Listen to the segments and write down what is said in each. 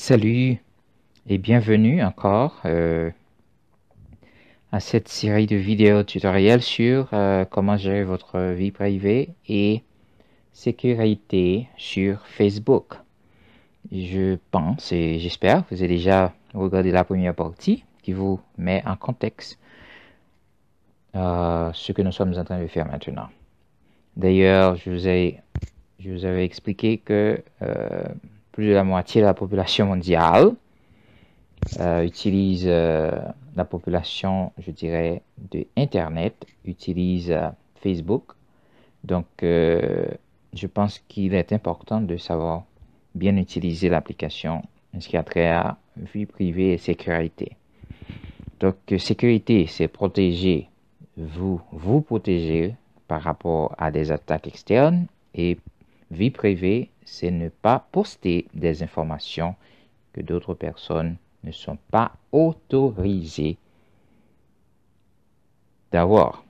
Salut et bienvenue encore à cette série de vidéos tutoriels sur comment gérer votre vie privée et sécurité sur Facebook. Je pense et j'espère que vous avez déjà regardé la première partie qui vous met en contexte ce que nous sommes en train de faire maintenant. D'ailleurs, je vous avais expliqué que plus de la moitié de la population mondiale utilise la population, je dirais, de Internet, utilise Facebook. Donc, je pense qu'il est important de savoir bien utiliser l'application, ce qui a trait à vie privée et sécurité. Donc, sécurité, c'est protéger vous protéger par rapport à des attaques externes, et vie privée, c'est ne pas poster des informations que d'autres personnes ne sont pas autorisées d'avoir.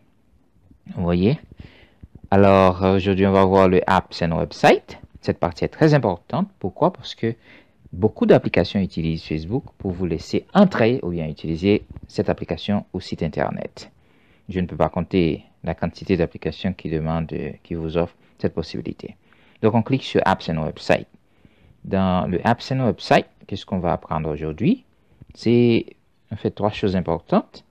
Vous voyez? Alors, aujourd'hui, on va voir le Apps and Website. Cette partie est très importante. Pourquoi? Parce que beaucoup d'applications utilisent Facebook pour vous laisser entrer ou bien utiliser cette application au site Internet. Je ne peux pas compter la quantité d'applications qui vous offrent cette possibilité. Donc, on clique sur Apps and Website. Dans le Apps and Website, qu'est-ce qu'on va apprendre aujourd'hui? C'est en fait trois choses importantes.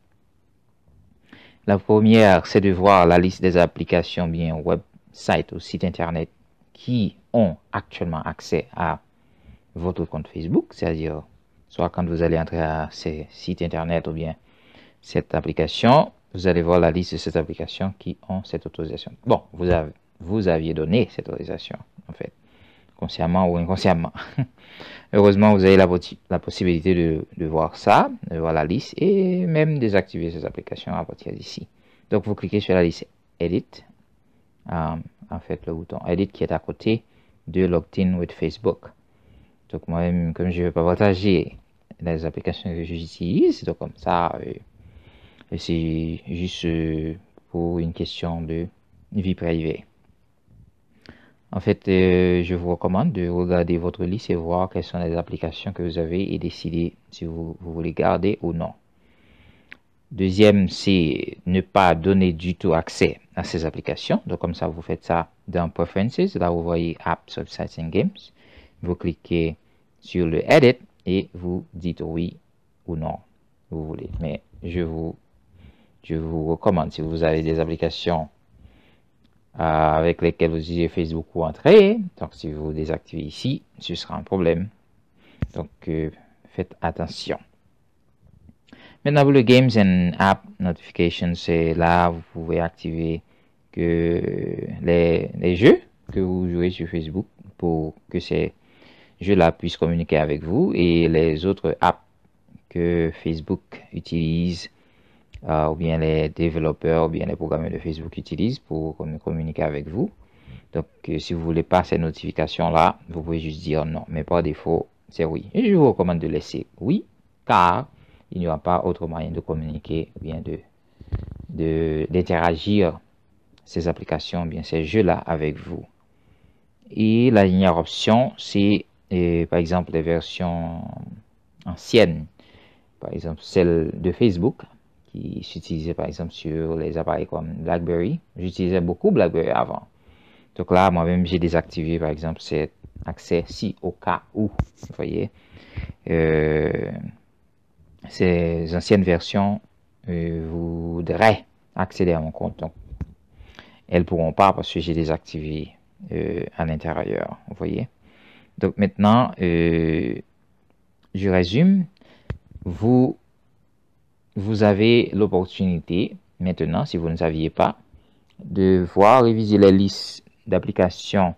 La première, c'est de voir la liste des applications, bien websites ou sites Internet qui ont actuellement accès à votre compte Facebook, c'est-à-dire soit quand vous allez entrer à ces sites Internet ou bien cette application, vous allez voir la liste de ces applications qui ont cette autorisation. Bon, vous aviez donné cette autorisation, en fait, consciemment ou inconsciemment. Heureusement, vous avez la possibilité de voir ça, de voir la liste et même désactiver ces applications à partir d'ici. Donc, vous cliquez sur la liste Edit, en fait, le bouton Edit qui est à côté de Logged in with Facebook. Donc, moi-même, comme je ne veux pas partager les applications que j'utilise, donc comme ça, c'est juste pour une question de vie privée. En fait, je vous recommande de regarder votre liste et voir quelles sont les applications que vous avez et décider si vous voulez garder ou non. Deuxième, c'est ne pas donner du tout accès à ces applications. Donc, comme ça, vous faites ça dans Preferences. Là, vous voyez Apps, Websites and Games. Vous cliquez sur le Edit et vous dites oui ou non, vous voulez. Mais je vous recommande, si vous avez des applications avec lesquelles vous utilisez Facebook ou entrer, donc si vous désactivez ici, ce sera un problème. Donc, faites attention. Maintenant, pour le Games and App Notifications, c'est là vous pouvez activer les jeux que vous jouez sur Facebook pour que ces jeux-là puissent communiquer avec vous, et les autres apps que Facebook utilise, ou bien les développeurs, ou bien les programmeurs de Facebook utilisent pour communiquer avec vous. Donc, si vous voulez pas ces notifications-là, vous pouvez juste dire non, mais par défaut, c'est oui. Et je vous recommande de laisser oui, car il n'y aura pas autre moyen de communiquer, ou bien d'interagir ces applications, bien ces jeux-là avec vous. Et la dernière option, c'est par exemple les versions anciennes, par exemple celle de Facebook, qui s'utilisait par exemple sur les appareils comme BlackBerry. J'utilisais beaucoup BlackBerry avant. Donc là, moi-même, j'ai désactivé par exemple cet accès si au cas où, vous voyez, ces anciennes versions voudraient accéder à mon compte. Donc, elles ne pourront pas parce que j'ai désactivé à l'intérieur, vous voyez. Donc maintenant, je résume. Vous avez l'opportunité, maintenant, si vous ne saviez pas, de voir, réviser les listes d'applications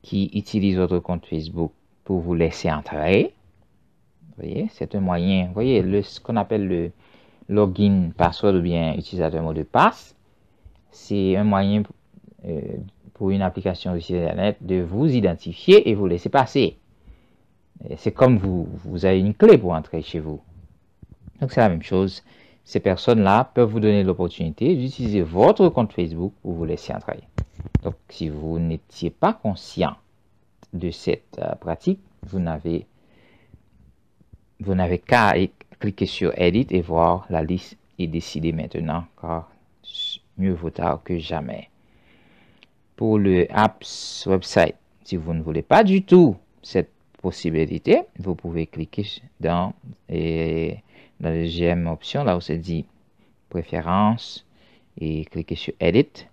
qui utilisent votre compte Facebook pour vous laisser entrer. Vous voyez, c'est un moyen, vous voyez, ce qu'on appelle le login, password ou bien utilisateur mot de passe, c'est un moyen pour une application de site internet de vous identifier et vous laisser passer. C'est comme vous avez une clé pour entrer chez vous. Donc, c'est la même chose. Ces personnes-là peuvent vous donner l'opportunité d'utiliser votre compte Facebook pour vous laisser entrer. Donc, si vous n'étiez pas conscient de cette pratique, vous n'avez vous n'avez qu'à cliquer sur Edit et voir la liste et décider maintenant, car mieux vaut tard que jamais. Pour le Apps Website, si vous ne voulez pas du tout cette possibilité, vous pouvez cliquer dans la deuxième option, là où c'est dit Préférences, et cliquer sur Edit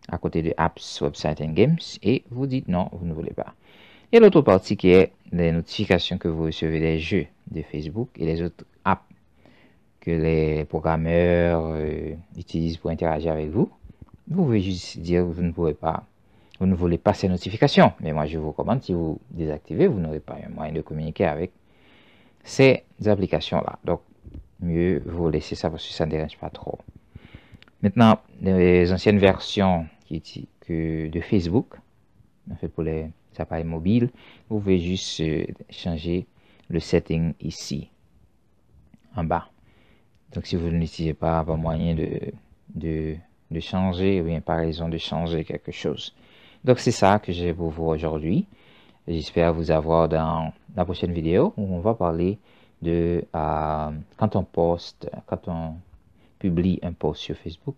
à côté de Apps, Website and Games, et vous dites non, vous ne voulez pas. Et l'autre partie qui est les notifications que vous recevez des jeux de Facebook et les autres apps que les programmeurs utilisent pour interagir avec vous. Vous pouvez juste dire que vous ne voulez pas ces notifications. Mais moi, je vous recommande, si vous désactivez, vous n'aurez pas un moyen de communiquer avec ces applications-là. Donc, mieux vous laisser ça parce que ça ne dérange pas trop. Maintenant, les anciennes versions de Facebook, en fait pour les appareils mobiles, vous pouvez juste changer le setting ici, en bas. Donc, si vous n'utilisez pas moyen de changer, ou bien par raison de changer quelque chose. Donc, c'est ça que j'ai pour vous aujourd'hui. J'espère vous avoir dans la prochaine vidéo où on va parler de quand on publie un post sur Facebook,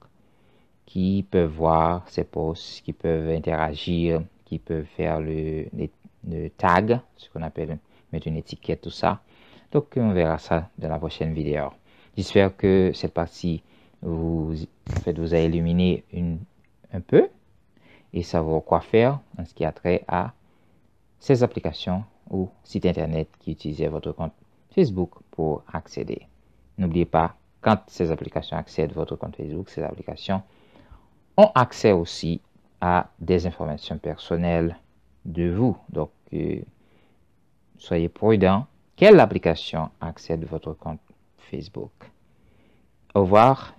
qui peuvent voir ces posts, qui peuvent interagir, qui peuvent faire le tag, ce qu'on appelle mettre une étiquette, tout ça. Donc, on verra ça dans la prochaine vidéo. J'espère que cette partie vous a illuminé un peu et savoir quoi faire en ce qui a trait à ces applications ou sites internet qui utilisent votre compte Facebook pour accéder. N'oubliez pas, quand ces applications accèdent à votre compte Facebook, ces applications ont accès aussi à des informations personnelles de vous. Donc, soyez prudents. Quelle application accède à votre compte Facebook? Au revoir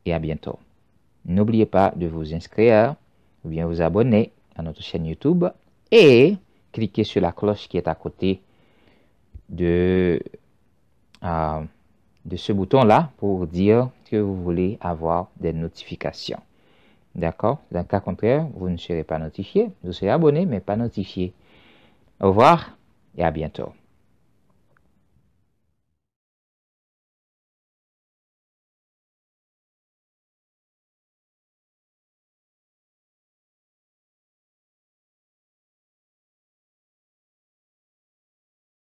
et à bientôt. N'oubliez pas de vous inscrire ou bien vous abonner à notre chaîne YouTube et cliquez sur la cloche qui est à côté de ce bouton-là pour dire que vous voulez avoir des notifications. D'accord? Dans le cas contraire, vous ne serez pas notifié. Vous serez abonné, mais pas notifié. Au revoir et à bientôt.